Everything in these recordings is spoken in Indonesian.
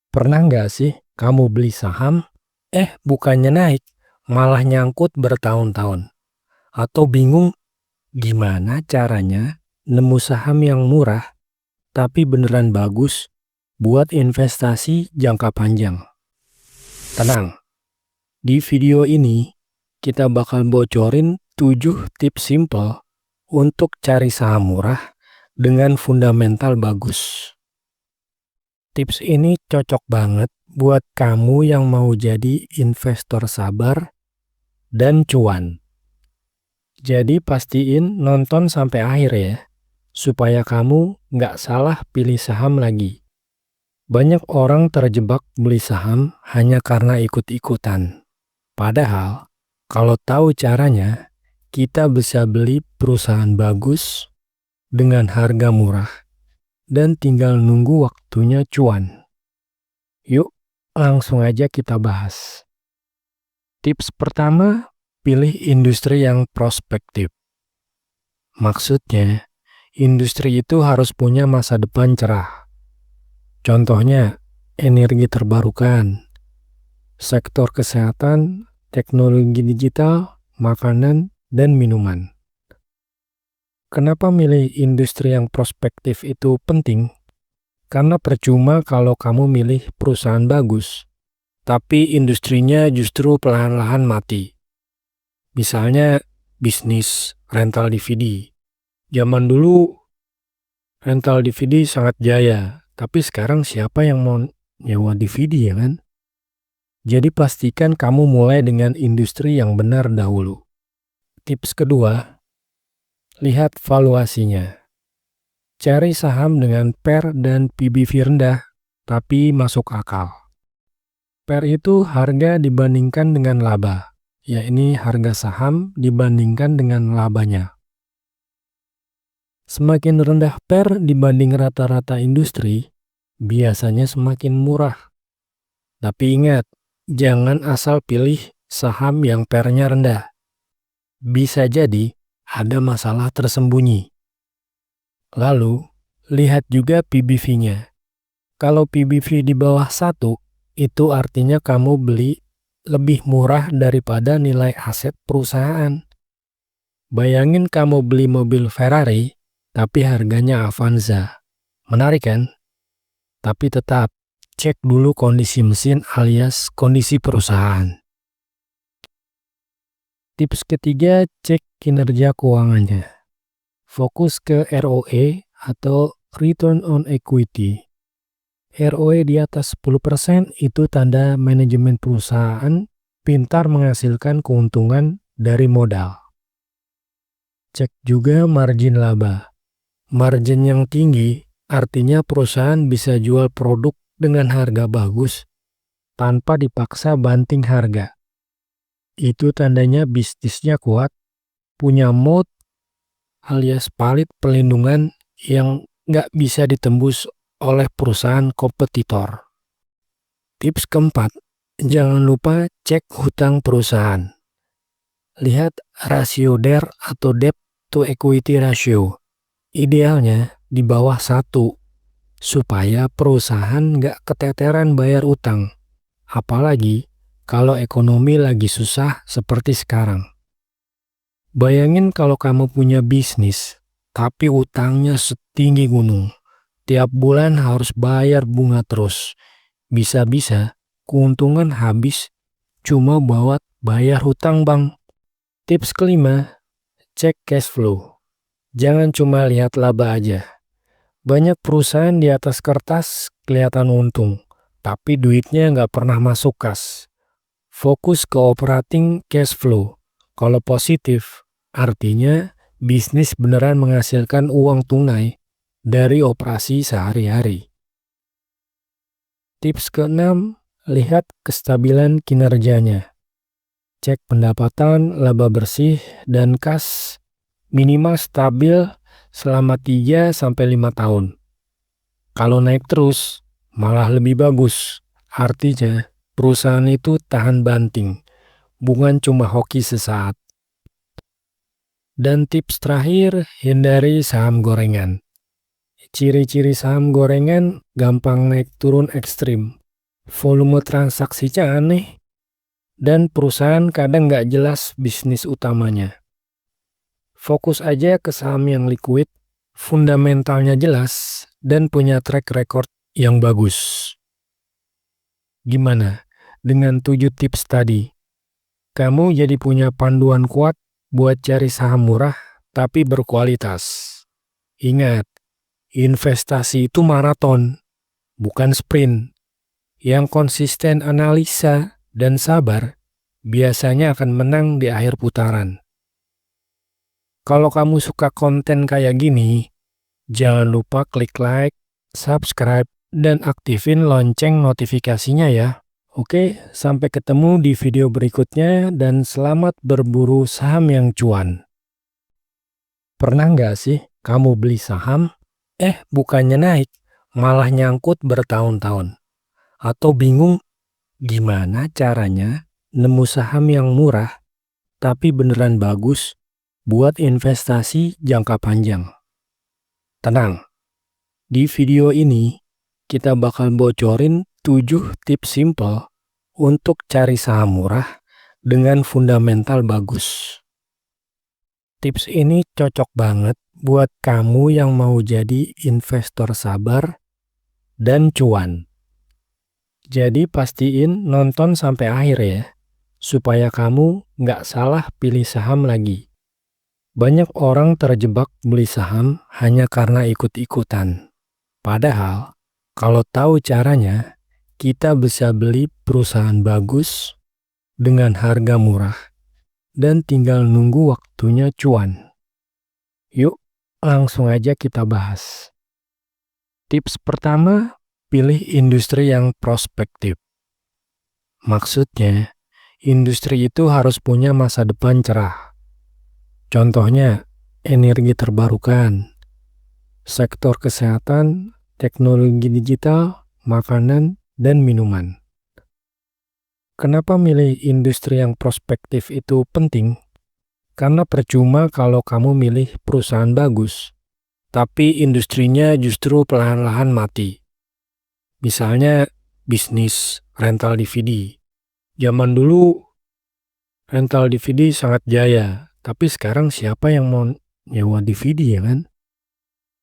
Pernah nggak sih kamu beli saham, bukannya naik, malah nyangkut bertahun-tahun? Atau bingung gimana caranya nemu saham yang murah tapi beneran bagus buat investasi jangka panjang? Tenang, di video ini kita bakal bocorin 7 tips simple untuk cari saham murah dengan fundamental bagus. Tips ini cocok banget buat kamu yang mau jadi investor sabar dan cuan. Jadi pastiin nonton sampai akhir ya, supaya kamu nggak salah pilih saham lagi. Banyak orang terjebak beli saham hanya karena ikut-ikutan. Padahal, kalau tahu caranya, kita bisa beli perusahaan bagus dengan harga murah dan tinggal nunggu waktunya cuan. Yuk, langsung aja kita bahas. Tips pertama, pilih industri yang prospektif. Maksudnya, industri itu harus punya masa depan cerah. Contohnya, energi terbarukan, sektor kesehatan, teknologi digital, makanan, dan minuman. Kenapa milih industri yang prospektif itu penting? Karena percuma kalau kamu milih perusahaan bagus, tapi industrinya justru perlahan-lahan mati. Misalnya bisnis rental DVD. Zaman dulu rental DVD sangat jaya, tapi sekarang siapa yang mau nyewa DVD ya kan? Jadi pastikan kamu mulai dengan industri yang benar dahulu. Tips kedua, lihat valuasinya. Cari saham dengan PER dan PBV rendah, tapi masuk akal. PER itu harga dibandingkan dengan laba, yakni harga saham dibandingkan dengan labanya. Semakin rendah PER dibanding rata-rata industri, biasanya semakin murah. Tapi ingat, jangan asal pilih saham yang PER-nya rendah. Bisa jadi ada masalah tersembunyi. Lalu, lihat juga PBV-nya. Kalau PBV di bawah 1, itu artinya kamu beli lebih murah daripada nilai aset perusahaan. Bayangin kamu beli mobil Ferrari, tapi harganya Avanza. Menarik kan? Tapi tetap, cek dulu kondisi mesin alias kondisi perusahaan. Tips ketiga, cek kinerja keuangannya. Fokus ke ROE atau Return on Equity. ROE di atas 10% itu tanda manajemen perusahaan pintar menghasilkan keuntungan dari modal. Cek juga margin laba. Margin yang tinggi artinya perusahaan bisa jual produk dengan harga bagus tanpa dipaksa banting harga. Itu tandanya bisnisnya kuat, punya moat alias palit perlindungan yang nggak bisa ditembus oleh perusahaan kompetitor. Tips keempat, jangan lupa cek hutang perusahaan. Lihat rasio DER atau Debt to Equity Ratio. Idealnya di bawah 1, supaya perusahaan nggak keteteran bayar utang. Apalagi kalau ekonomi lagi susah seperti sekarang. Bayangin kalau kamu punya bisnis, tapi utangnya setinggi gunung. Tiap bulan harus bayar bunga terus. Bisa-bisa keuntungan habis cuma buat bayar hutang bank. Tips kelima, cek cash flow. Jangan cuma lihat laba aja. Banyak perusahaan di atas kertas kelihatan untung, tapi duitnya nggak pernah masuk kas. Fokus ke operating cash flow. Kalau positif, artinya bisnis beneran menghasilkan uang tunai dari operasi sehari-hari. Tips keenam, lihat kestabilan kinerjanya. Cek pendapatan, laba bersih, dan kas minimal stabil selama 3-5 tahun. Kalau naik terus, malah lebih bagus. Artinya, perusahaan itu tahan banting, bukan cuma hoki sesaat. Dan tips terakhir, hindari saham gorengan. Ciri-ciri saham gorengan gampang naik turun ekstrim. volume transaksinya aneh, dan perusahaan kadang nggak jelas bisnis utamanya. Fokus aja ke saham yang liquid, fundamentalnya jelas, dan punya track record yang bagus. Gimana? Dengan 7 tips tadi, kamu jadi punya panduan kuat buat cari saham murah tapi berkualitas. Ingat, investasi itu maraton, bukan sprint. Yang konsisten analisa dan sabar biasanya akan menang di akhir putaran. Kalau kamu suka konten kayak gini, jangan lupa klik like, subscribe, dan aktifin lonceng notifikasinya ya. Oke, sampai ketemu di video berikutnya dan selamat berburu saham yang cuan. Pernah nggak sih kamu beli saham, bukannya naik, malah nyangkut bertahun-tahun? Atau bingung gimana caranya nemu saham yang murah tapi beneran bagus buat investasi jangka panjang? Tenang, di video ini kita bakal bocorin 7 tips simple untuk cari saham murah dengan fundamental bagus. Tips ini cocok banget buat kamu yang mau jadi investor sabar dan cuan. Jadi pastiin nonton sampai akhir ya, supaya kamu nggak salah pilih saham lagi. Banyak orang terjebak beli saham hanya karena ikut-ikutan. Padahal, kalau tahu caranya, kita bisa beli perusahaan bagus dengan harga murah dan tinggal nunggu waktunya cuan. Yuk, langsung aja kita bahas. Tips pertama, pilih industri yang prospektif. Maksudnya, industri itu harus punya masa depan cerah. Contohnya, energi terbarukan, sektor kesehatan, teknologi digital, makanan, dan minuman. Kenapa milih industri yang prospektif itu penting? Karena percuma kalau kamu milih perusahaan bagus, tapi industrinya justru perlahan-lahan mati. Misalnya, bisnis rental DVD. Zaman dulu, rental DVD sangat jaya, tapi sekarang siapa yang mau nyewa DVD ya kan?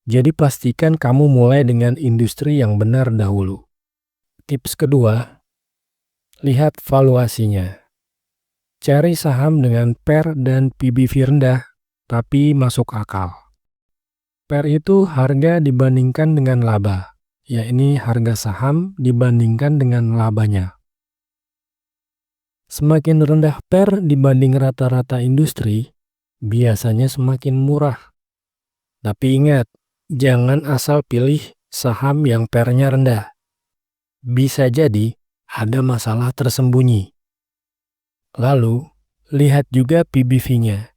Jadi pastikan kamu mulai dengan industri yang benar dahulu. Tips kedua, lihat valuasinya. Cari saham dengan PER dan PBV rendah, tapi masuk akal. PER itu harga dibandingkan dengan laba, yakni harga saham dibandingkan dengan labanya. Semakin rendah PER dibanding rata-rata industri, biasanya semakin murah. Tapi ingat, jangan asal pilih saham yang PER-nya rendah. Bisa jadi ada masalah tersembunyi. Lalu, lihat juga PBV-nya.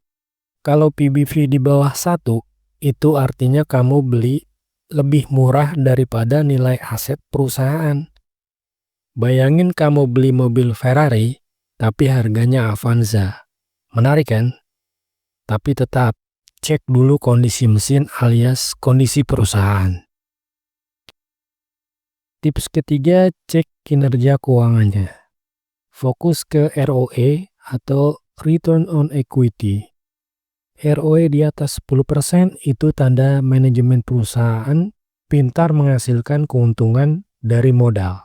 Kalau PBV di bawah 1, itu artinya kamu beli lebih murah daripada nilai aset perusahaan. Bayangin kamu beli mobil Ferrari, tapi harganya Avanza. Menarik kan? Tapi tetap, cek dulu kondisi mesin alias kondisi perusahaan. Tips ketiga, cek kinerja keuangannya. Fokus ke ROE atau Return on Equity. ROE di atas 10% itu tanda manajemen perusahaan pintar menghasilkan keuntungan dari modal.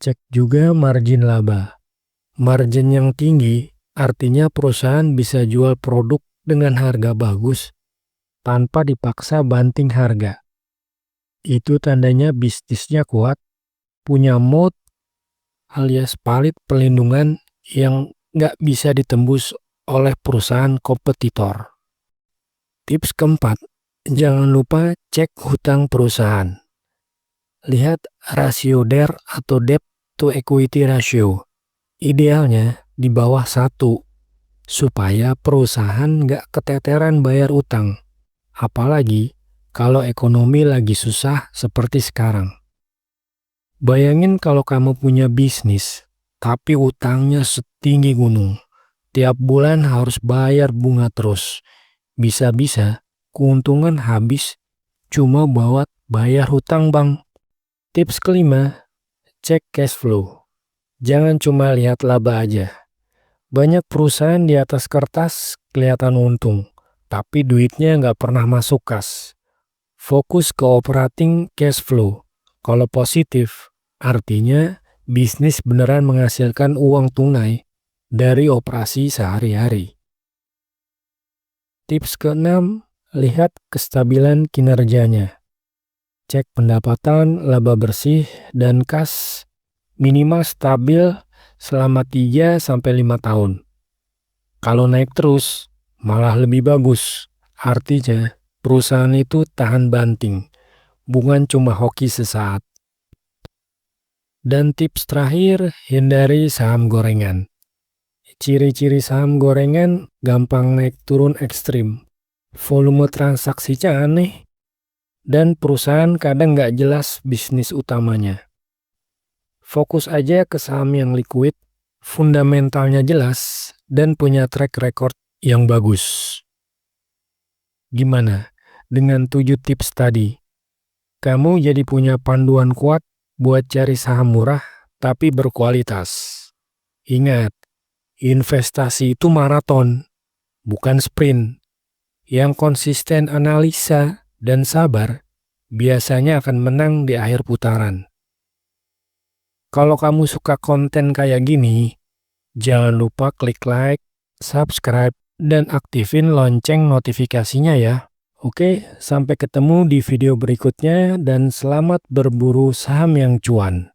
Cek juga margin laba. Margin yang tinggi artinya perusahaan bisa jual produk dengan harga bagus tanpa dipaksa banting harga. Itu tandanya bisnisnya kuat, punya moat alias palit perlindungan yang nggak bisa ditembus oleh perusahaan kompetitor. Tips keempat, jangan lupa cek hutang perusahaan. Lihat rasio DER atau Debt to Equity Ratio. Idealnya di bawah 1, supaya perusahaan nggak keteteran bayar utang. Apalagi kalau ekonomi lagi susah seperti sekarang. Bayangin kalau kamu punya bisnis, tapi utangnya setinggi gunung. Tiap bulan harus bayar bunga terus. Bisa-bisa keuntungan habis cuma buat bayar hutang bank. Tips kelima, cek cash flow. Jangan cuma lihat laba aja. Banyak perusahaan di atas kertas kelihatan untung, tapi duitnya nggak pernah masuk kas. Fokus ke operating cash flow. Kalau positif, artinya bisnis beneran menghasilkan uang tunai dari operasi sehari-hari. Tips ke-6, lihat kestabilan kinerjanya. Cek pendapatan, laba bersih, dan kas minimal stabil selama 3-5 tahun. Kalau naik terus, malah lebih bagus. Artinya, perusahaan itu tahan banting, bukan cuma hoki sesaat. Dan tips terakhir, hindari saham gorengan. Ciri-ciri saham gorengan gampang naik turun ekstrim. Volume transaksinya aneh. Dan perusahaan kadang nggak jelas bisnis utamanya. Fokus aja ke saham yang liquid, fundamentalnya jelas, dan punya track record yang bagus. Gimana dengan 7 tips tadi? Kamu jadi punya panduan kuat buat cari saham murah tapi berkualitas. Ingat, investasi itu maraton, bukan sprint. Yang konsisten analisa dan sabar biasanya akan menang di akhir putaran. Kalau kamu suka konten kayak gini, jangan lupa klik like, subscribe, dan aktifin lonceng notifikasinya ya. Oke, sampai ketemu di video berikutnya dan selamat berburu saham yang cuan.